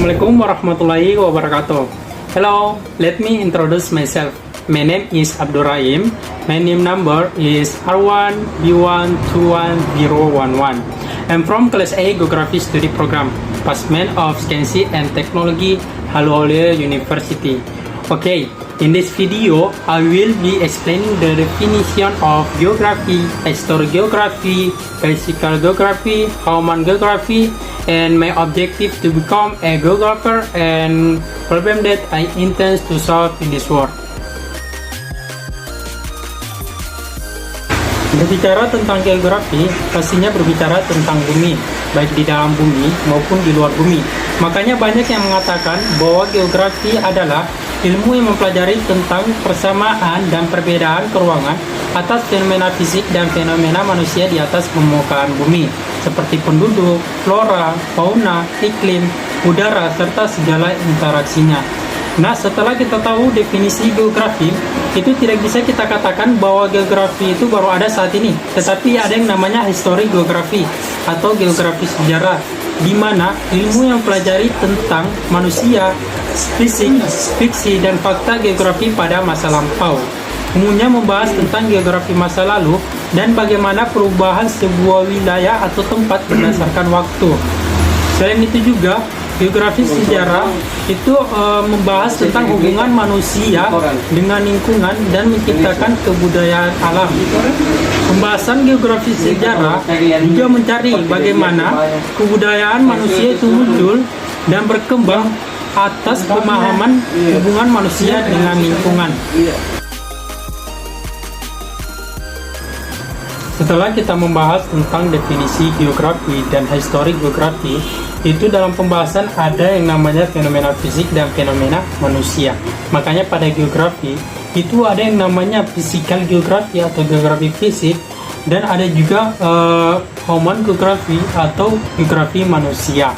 Assalamualaikum warahmatullahi wabarakatuh. Hello, let me introduce myself. My name is Abdul Rahim. My name number is R1B1211011. I'm from Class A Geography Study Program, Department of Science and Technology, Halolea University. Okay, in this video, I will be explaining the definition of geography, historiography, physical geography, human geography, and my objective to become a geographer and problem that I intend to solve in this world. Berbicara tentang geografi, pastinya berbicara tentang bumi, baik di dalam bumi maupun di luar bumi. Makanya banyak yang mengatakan bahwa geografi adalah ilmu yang mempelajari tentang persamaan dan perbedaan keruangan atas fenomena fisik dan fenomena manusia di atas permukaan bumi, seperti penduduk, flora, fauna, iklim, udara, serta segala interaksinya. Nah, setelah kita tahu definisi geografi, itu tidak bisa kita katakan bahwa geografi itu baru ada saat ini, tetapi ada yang namanya histori geografi atau geografi sejarah, di mana ilmu yang mempelajari tentang manusia, fisik, fiksi, dan fakta geografi pada masa lampau. Umumnya membahas tentang geografi masa lalu dan bagaimana perubahan sebuah wilayah atau tempat berdasarkan waktu. Selain itu juga, geografi sejarah itu membahas tentang hubungan manusia dengan lingkungan dan menciptakan kebudayaan alam. Pembahasan geografi sejarah juga mencari bagaimana kebudayaan manusia itu muncul dan berkembang atas pemahaman hubungan manusia dengan lingkungan. Setelah kita membahas tentang definisi geografi dan histori geografi, itu dalam pembahasan ada yang namanya fenomena fisik dan fenomena manusia. Makanya pada geografi itu ada yang namanya physical geografi atau geografi fisik, dan ada juga human geografi atau geografi manusia.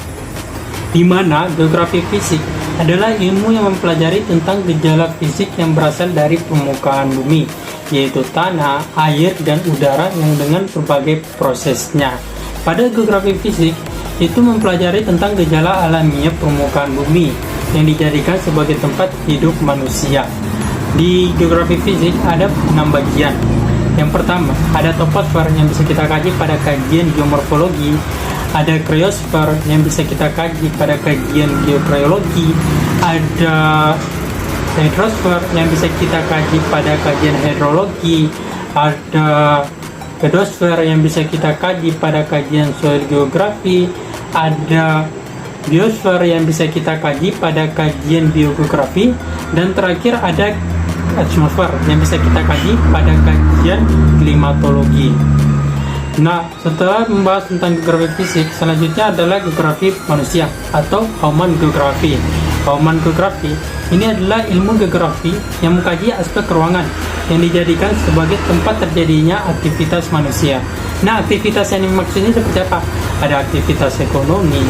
Di mana geografi fisik adalah ilmu yang mempelajari tentang gejala fisik yang berasal dari permukaan bumi, yaitu tanah, air, dan udara yang dengan berbagai prosesnya. Pada geografi fisik, itu mempelajari tentang gejala alamiah permukaan bumi yang dijadikan sebagai tempat hidup manusia. Di geografi fisik ada 6 bagian. Yang pertama, ada toposfer yang bisa kita kaji pada kajian geomorfologi, ada kriosfer yang bisa kita kaji pada kajian geokriologi, ada hydrosfer yang bisa kita kaji pada kajian hidrologi, ada pedosfer yang bisa kita kaji pada kajian soil geografi, ada biosfer yang bisa kita kaji pada kajian biogeografi, dan terakhir ada atmosfer yang bisa kita kaji pada kajian klimatologi. Nah, setelah membahas tentang geografi fisik, selanjutnya adalah geografi manusia atau human geografi. Human geografi ini adalah ilmu geografi yang mengkaji aspek ruangan yang dijadikan sebagai tempat terjadinya aktivitas manusia. Nah, aktivitas yang dimaksud ini seperti apa? Ada aktivitas ekonomi,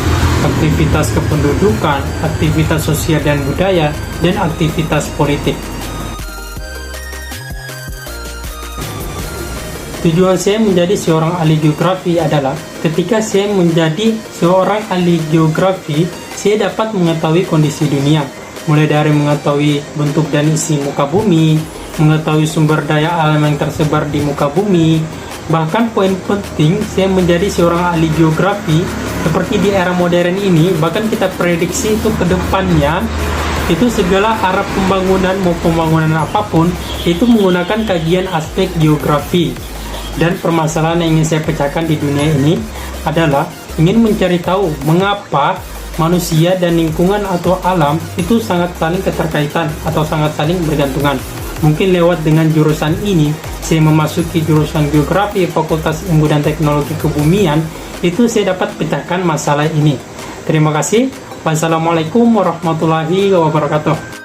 aktivitas kependudukan, aktivitas sosial dan budaya, dan aktivitas politik. Tujuan saya menjadi seorang ahli geografi adalah ketika saya menjadi seorang ahli geografi, saya dapat mengetahui kondisi dunia, mulai dari mengetahui bentuk dan isi muka bumi, mengetahui sumber daya alam yang tersebar di muka bumi. Bahkan poin penting saya menjadi seorang ahli geografi seperti di era modern ini, bahkan kita prediksi itu ke depannya itu segala arah pembangunan mau pembangunan apapun itu menggunakan kajian aspek geografi. Dan permasalahan yang ingin saya pecahkan di dunia ini adalah ingin mencari tahu mengapa manusia dan lingkungan atau alam itu sangat saling keterkaitan atau sangat saling bergantungan. Mungkin lewat dengan jurusan ini, saya memasuki jurusan geografi Fakultas Ilmu dan Teknologi Kebumian, itu saya dapat pecahkan masalah ini. Terima kasih. Wassalamualaikum warahmatullahi wabarakatuh.